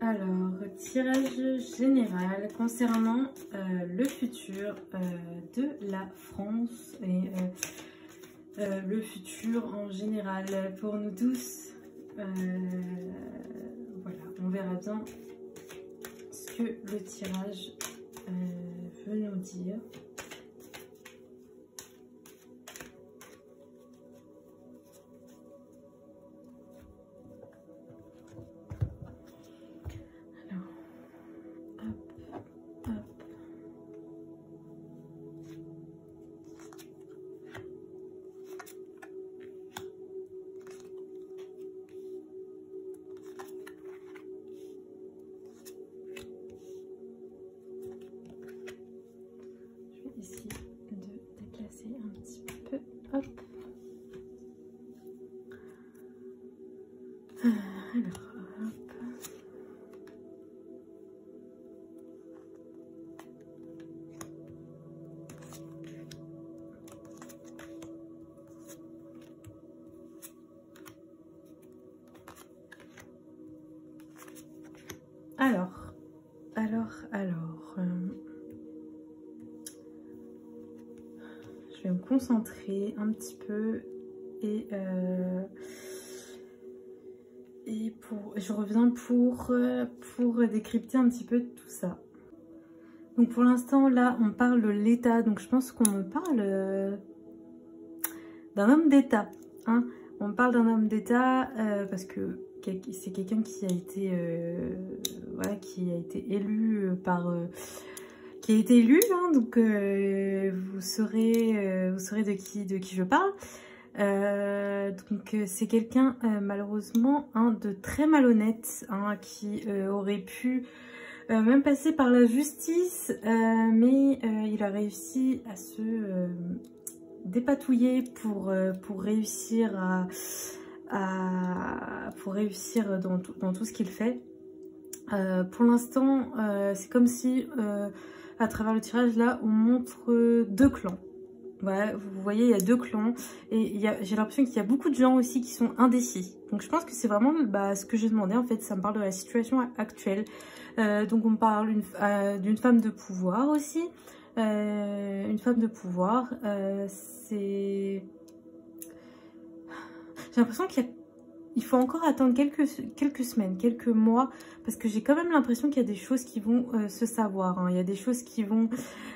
Alors, tirage général concernant le futur de la France et le futur en général pour nous tous. Voilà, on verra bien ce que le tirage veut nous dire. Ici de déplacer un petit peu, hop. Alors, hop. Alors, je vais me concentrer un petit peu et je reviens pour décrypter un petit peu tout ça. Donc pour l'instant là on parle de l'état, donc je pense qu'on me parle d'un homme d'état, hein. On parle d'un homme d'état parce que c'est quelqu'un qui a été voilà, qui a été élu qui a été élu, hein, donc vous saurez de qui je parle. Donc c'est quelqu'un malheureusement, hein, de très malhonnête, hein, qui aurait pu même passer par la justice, mais il a réussi à se dépatouiller pour réussir pour réussir dans tout ce qu'il fait. Pour l'instant, c'est comme si à travers le tirage là, on montre deux clans. Voilà, vous voyez, il y a deux clans et j'ai l'impression qu'il y a beaucoup de gens aussi qui sont indécis. Donc je pense que c'est vraiment ce que j'ai demandé en fait, ça me parle de la situation actuelle. Donc on parle d'une femme de pouvoir aussi. Une femme de pouvoir, j'ai l'impression qu'il faut encore attendre quelques semaines, quelques mois, parce que j'ai quand même l'impression qu'il y a des choses qui vont se savoir, hein. Il y a des choses qui vont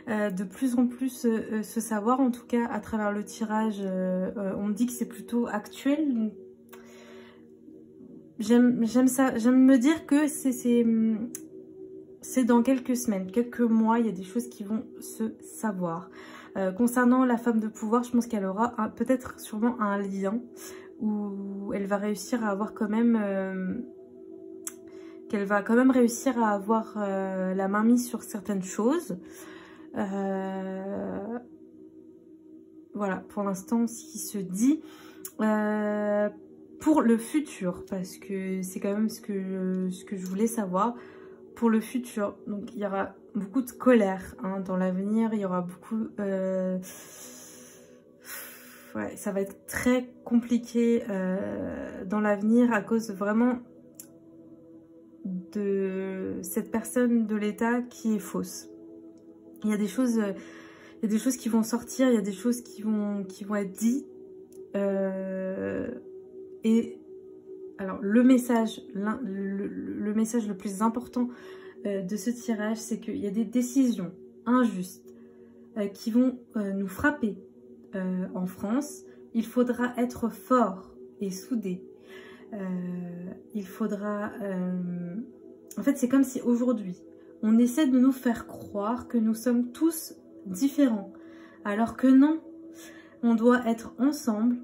de plus en plus se savoir, en tout cas à travers le tirage. On me dit que c'est plutôt actuel. J'aime ça, j'aime me dire que c'est dans quelques semaines, quelques mois, il y a des choses qui vont se savoir. Concernant la femme de pouvoir, je pense qu'elle aura peut-être sûrement un lien où elle va réussir à avoir quand même... qu'elle va quand même réussir à avoir la main mise sur certaines choses. Voilà, pour l'instant, ce qui se dit. Pour le futur, parce que c'est quand même ce que je voulais savoir. Pour le futur, donc il y aura beaucoup de colère, hein, dans l'avenir, il y aura beaucoup... ouais, ça va être très compliqué dans l'avenir à cause vraiment de cette personne de l'État qui est fausse. Il y a des choses qui vont sortir, il y a des choses qui vont être dites. Et alors le message le plus important de ce tirage, c'est qu'il y a des décisions injustes qui vont nous frapper en France. Il faudra être fort et soudé. Il faudra... En fait, c'est comme si aujourd'hui, on essaie de nous faire croire que nous sommes tous différents. Alors que non, on doit être ensemble.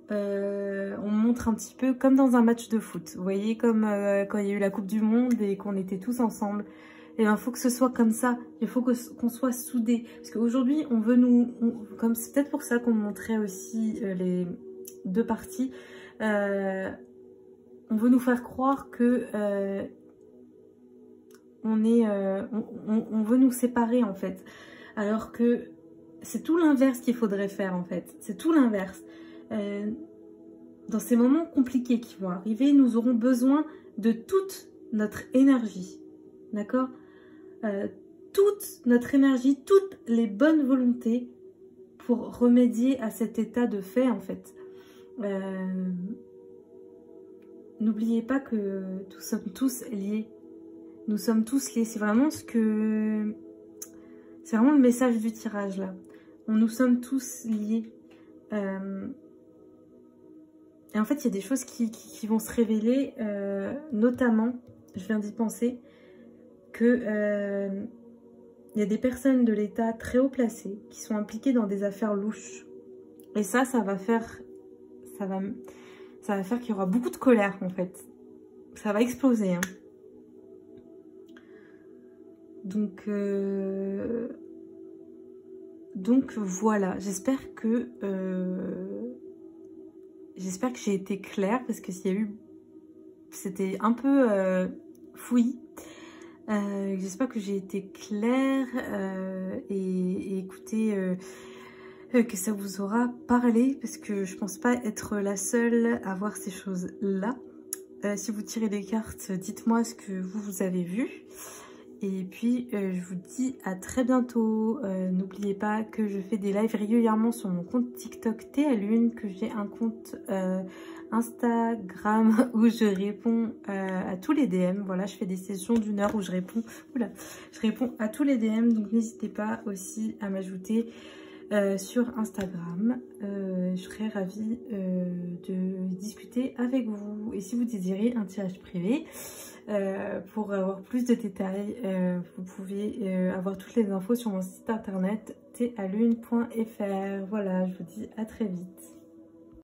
On montre un petit peu comme dans un match de foot. Vous voyez, comme quand il y a eu la Coupe du Monde et qu'on était tous ensemble. Et il faut que ce soit comme ça. Il faut qu'on soit soudés. Parce qu'aujourd'hui, on veut comme c'est peut-être pour ça qu'on montrait aussi les deux parties. On veut nous faire croire que on veut nous séparer en fait. Alors que c'est tout l'inverse qu'il faudrait faire en fait. C'est tout l'inverse. Dans ces moments compliqués qui vont arriver, nous aurons besoin de toutes notre énergie, d'accord? Toute notre énergie, toutes les bonnes volontés pour remédier à cet état de fait, en fait. N'oubliez pas que nous sommes tous liés. Nous sommes tous liés. C'est vraiment ce que... C'est vraiment le message du tirage, là. Nous sommes tous liés. Et en fait, il y a des choses qui vont se révéler, notamment, je viens d'y penser, que il y a des personnes de l'État très haut placées qui sont impliquées dans des affaires louches. Et ça va faire qu'il y aura beaucoup de colère, en fait. Ça va exploser, hein. Donc voilà, j'espère que j'ai été claire, parce que s'il y a eu... C'était un peu fouillis. J'espère que j'ai été claire et écoutez, que ça vous aura parlé, parce que je pense pas être la seule à voir ces choses-là. Si vous tirez des cartes, dites-moi ce que vous avez vu. Et puis, je vous dis à très bientôt. N'oubliez pas que je fais des lives régulièrement sur mon compte TikTok Théa Lune, que j'ai un compte Instagram où je réponds à tous les DM. Voilà, je fais des sessions d'1 heure où je réponds à tous les DM. Donc, n'hésitez pas aussi à m'ajouter sur Instagram. Je serais ravie de discuter avec vous. Et si vous désirez un tirage privé, pour avoir plus de détails, vous pouvez avoir toutes les infos sur mon site internet thalune.fr. Voilà, je vous dis à très vite.